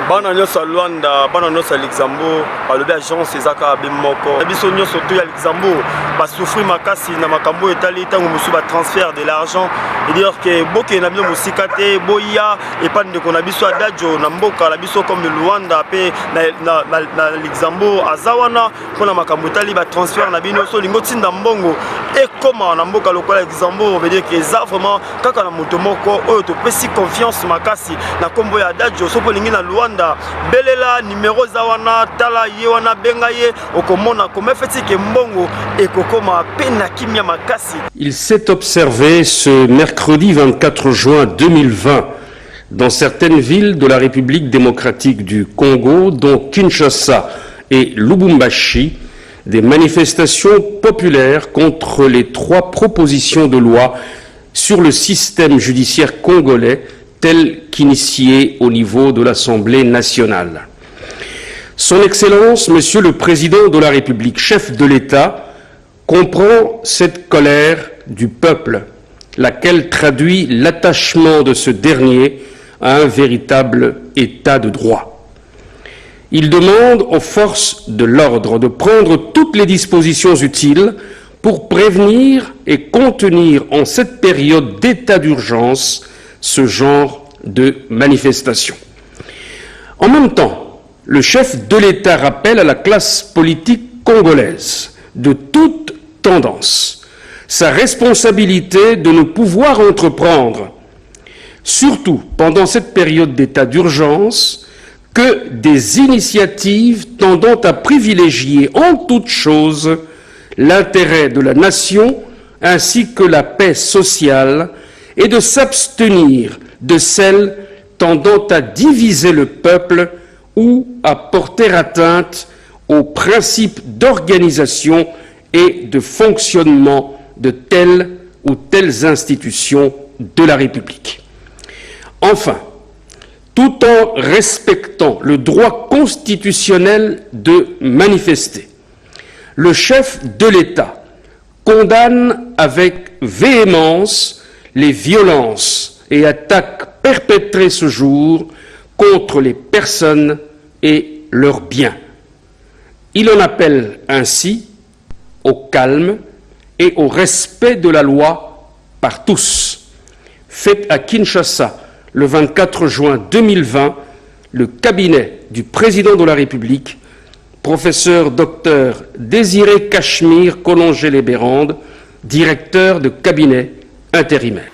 bana nyonso ya Luanda, bana nyonso ya Luxembourg, balobi agence ezaka bimoko. Biso nyonso to ya Luxembourg, basouffrir makasi na makambo etali tango musu ba transfert de l'argent. Et dire que boke na bino musika te boya et pas de kona biso adajo na mboka la biso comme Luanda pe na Luxembourg azawana pona makambo etali ba transfert na bino so lingo tinda mbongo et comment na mboka lokola Luxembourg veut dire que ça vraiment kaka na moto moko oyo to pesi confiance makasi na kombo ya adajo so polingi na Luanda belela numéro zawana tala ye wana benga ye okomona comme feti ke mbongo et kokoma pena kimia makasi. Il s'est observé ce mercredi 24 juin 2020 dans certaines villes de la République démocratique du Congo, dont Kinshasa et Lubumbashi, des manifestations populaires contre les 3 propositions de loi sur le système judiciaire congolais telles qu'initiées au niveau de l'Assemblée nationale. Son Excellence, Monsieur le Président de la République, chef de l'État, comprend cette colère du peuple, laquelle traduit l'attachement de ce dernier à un véritable état de droit. Il demande aux forces de l'ordre de prendre toutes les dispositions utiles pour prévenir et contenir en cette période d'état d'urgence ce genre de manifestation. En même temps, le chef de l'État rappelle à la classe politique congolaise de toute tendance sa responsabilité de ne pouvoir entreprendre, surtout pendant cette période d'état d'urgence, que des initiatives tendant à privilégier en toute chose l'intérêt de la nation ainsi que la paix sociale et de s'abstenir de celles tendant à diviser le peuple ou à porter atteinte aux principes d'organisation et de fonctionnement de telles ou telles institutions de la République. Enfin, tout en respectant le droit constitutionnel de manifester, le chef de l'État condamne avec véhémence les violences et attaques perpétrées ce jour contre les personnes et leurs biens. Il en appelle ainsi au calme et au respect de la loi par tous. Fait à Kinshasa le 24 juin 2020, le cabinet du président de la République, professeur Dr Désiré Cachemire Collongé-les-Bérandes, directeur de cabinet intérimaire.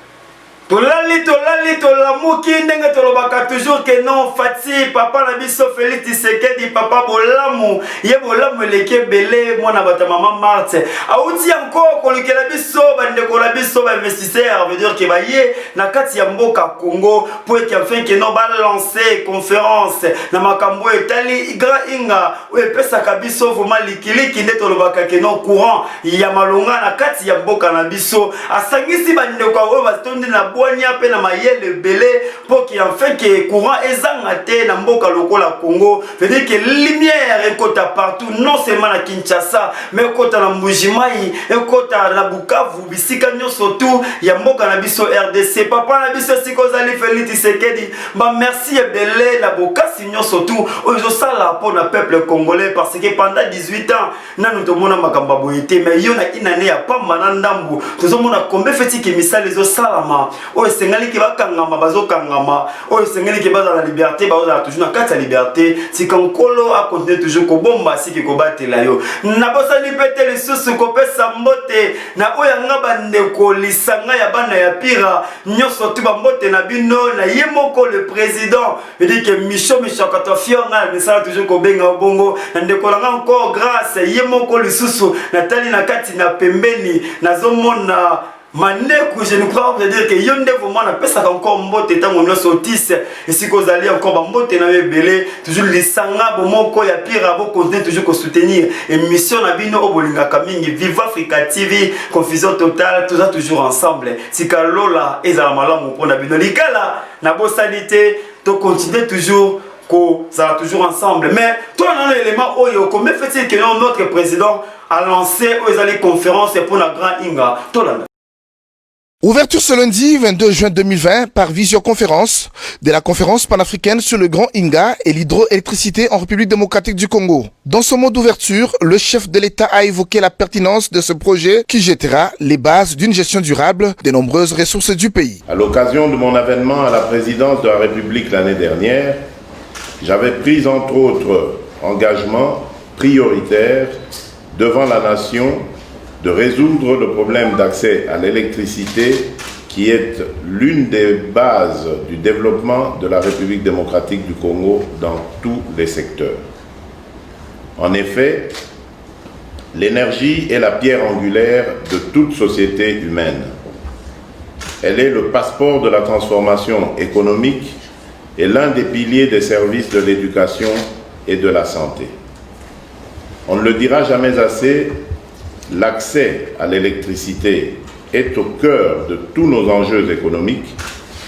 Tolamuki ndenge tolobaka toujours que non Fati papa na biso Félix Tshisekedi papa bolamu ye bolamu leke belé mwana bata maman Marthe auti encore kolukela biso bande kola biso ba investisseur veut dire que ba ye na kati ya mboka Congo pour que enfin que non ba lancer conférence na makambo etali grand inga ou pesa ka biso vraiment likiliki nde tolobaka que non courant ya malonga na kati ya mboka na biso asangisi bande ko ba tondi na boanya pe na le belé pour qu'il enfin que courant ezangate na mboka lokola Congo veut dire que lumière ekota partout non seulement na Kinshasa mais ekota na Mbujimai ekota na Bukavu bisika nyonso tout ya mboka na biso RDC papa na biso sikozali Félix Tshisekedi ba merci belé na bokasi nyonso tout ozo sala pour le peuple congolais parce que pendant 18 ans nanu to mona makamba boyete mais yo na inane ya pamba na ndambu tozo mona kombe feti ke misale zo salama o sengali ki bakangama bazokangama o sengali ki baza na liberté baza toujours na kati ya liberté si kankolo a continuer toujours ko bomba siki ko batela yo na bosani pete lisusu ko pesa mbote na oyanga bande ko lisanga ya bana ya pira nyoso tu ba mbote na bino na yemoko le président veut dire que Micho Kato Fionga mais ça toujours ko benga bongo na ndekolanga encore grâce yemoko lisusu na tali na kati na pembeni na zomona Maneku, je ne crois pas dire que yonde vraiment na pesa encore mbote tango nyonso tisse et si vous allez encore mbote na belé toujours les sanga bomoko ya pire abo continuer toujours ko soutenir émission na bino obolinga kamingi Viva Africa TV confusion totale tout ça toujours ensemble si kalola ezala malamu pona bino likala na bosanité to continuer toujours ko ça va toujours ensemble mais toi dans l'élément oyo comme fait que notre président a lancé aux conférences pour la grand inga Ouverture ce lundi 22 juin 2020 par visioconférence de la conférence panafricaine sur le Grand Inga et l'hydroélectricité en République démocratique du Congo. Dans son mot d'ouverture, le chef de l'État a évoqué la pertinence de ce projet qui jettera les bases d'une gestion durable des nombreuses ressources du pays. À l'occasion de mon avènement à la présidence de la République l'année dernière, j'avais pris entre autres engagements prioritaires devant la nation de résoudre le problème d'accès à l'électricité qui est l'une des bases du développement de la République démocratique du Congo dans tous les secteurs. En effet, l'énergie est la pierre angulaire de toute société humaine. Elle est le passeport de la transformation économique et l'un des piliers des services de l'éducation et de la santé. On ne le dira jamais assez, l'accès à l'électricité est au cœur de tous nos enjeux économiques,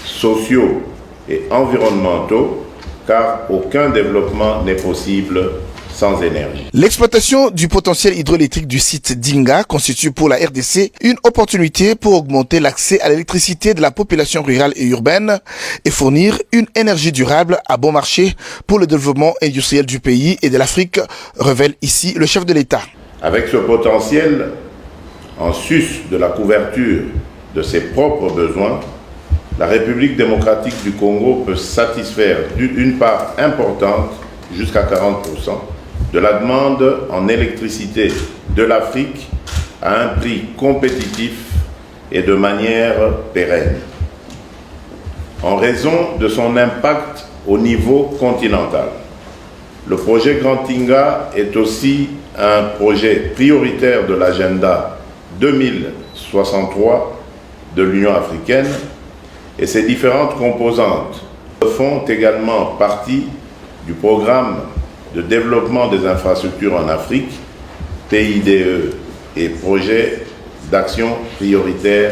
sociaux et environnementaux, car aucun développement n'est possible sans énergie. L'exploitation du potentiel hydroélectrique du site d'Inga constitue pour la RDC une opportunité pour augmenter l'accès à l'électricité de la population rurale et urbaine et fournir une énergie durable à bon marché pour le développement industriel du pays et de l'Afrique, révèle ici le chef de l'État. Avec ce potentiel, en sus de la couverture de ses propres besoins, la République démocratique du Congo peut satisfaire une part importante, jusqu'à 40%, de la demande en électricité de l'Afrique à un prix compétitif et de manière pérenne. En raison de son impact au niveau continental, le projet Grand Inga est aussi un projet prioritaire de l'agenda 2063 de l'Union africaine et ses différentes composantes font également partie du programme de développement des infrastructures en Afrique, PIDE et projet d'action prioritaire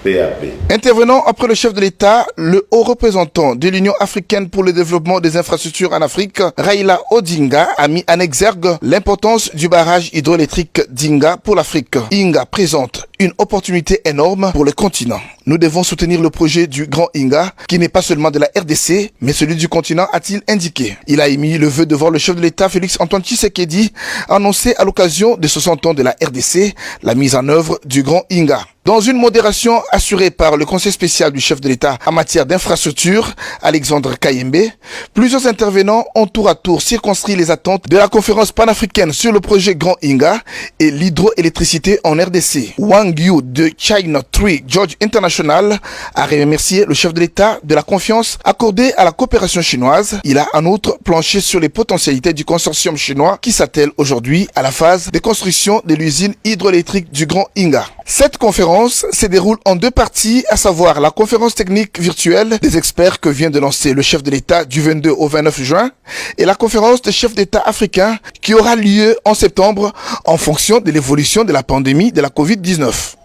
PAP. Intervenant après le chef de l'État, le haut représentant de l'Union africaine pour le développement des infrastructures en Afrique, Raila Odinga, a mis en exergue l'importance du barrage hydroélectrique d'Inga pour l'Afrique. Inga présente une opportunité énorme pour le continent. Nous devons soutenir le projet du Grand Inga, qui n'est pas seulement de la RDC, mais celui du continent, a-t-il indiqué. Il a émis le vœu de voir le chef de l'État, Félix-Antoine Tshisekedi, annoncer à l'occasion des 60 ans de la RDC la mise en œuvre du Grand Inga. Dans une modération assurée par le conseil spécial du chef de l'État en matière d'infrastructure, Alexandre Kayembe, plusieurs intervenants ont tour à tour circonscrit les attentes de la conférence panafricaine sur le projet Grand Inga et l'hydroélectricité en RDC. Wang Yu de China Tree George International a remercié le chef de l'État de la confiance accordée à la coopération chinoise. Il a en outre planché sur les potentialités du consortium chinois qui s'attelle aujourd'hui à la phase de construction de l'usine hydroélectrique du Grand Inga. Cette conférence se déroule en deux parties, à savoir la conférence technique virtuelle des experts que vient de lancer le chef de l'État du 22 au 29 juin et la conférence des chefs d'État africains qui aura lieu en septembre en fonction de l'évolution de la pandémie de la Covid-19.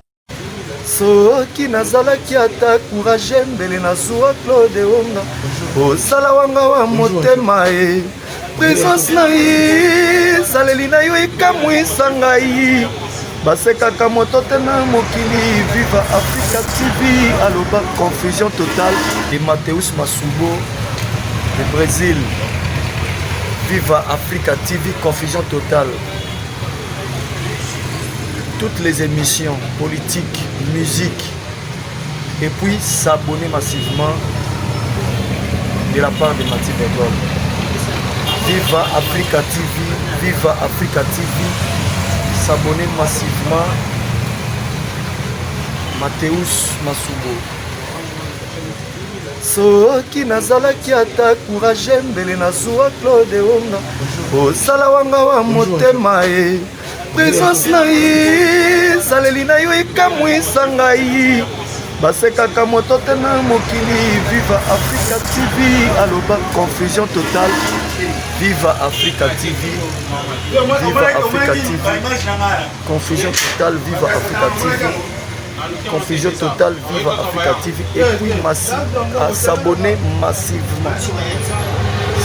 Soki nazalaki ata courage mbele nazwa Claude Onga osala wanga wa motema e présence na ye saleli na yo ekamwisa ngai basekaka moto te na mokili. Viva Africa TV aloba confusion totale de Mateus Masubo de Brésil. Viva Africa TV, confusion totale. Toutes les émissions politiques, musique, et puis s'abonner massivement de la part de Mathieu Bedol. Viva Africa TV, Viva Africa TV, s'abonner massivement Mateus Masubo. Soki nazalaki ata courage mbele nazwa Claude Onga osala wanga wa motema e présence na ye saleli na yo ekamwisa ngai basekaka moto te na mokili. Viva Africa TV aloba confusion totale. Viva Africa TV, Viva Africa TV, confusion totale. Viva Africa TV, confusion totale. Viva Africa TV, et puis s'abonner massivement,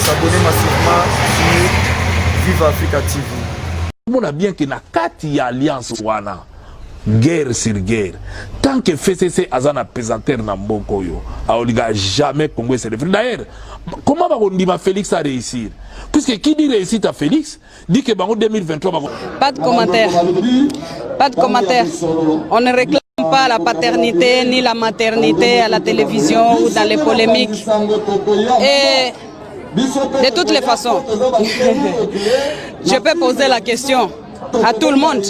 s'abonner massivement sur Viva Africa TV. On a bien que na kati ya alliance wana guerre sur guerre. Tant que FCC azana pesanteur na mboko yo, aoliga jamais Congo se réfléchir. D'ailleurs, comment va Félix a réussir? Puisque qui dit réussite à Félix dit que en 2023 pas de commentaire. Pas de commentaire. On ne réclame pas la paternité ni la maternité à la télévision ou dans les polémiques. Et de toutes les façons, je peux poser la question à tout le monde.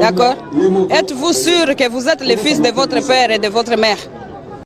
D'accord? Êtes-vous sûr que vous êtes le fils de votre père et de votre mère?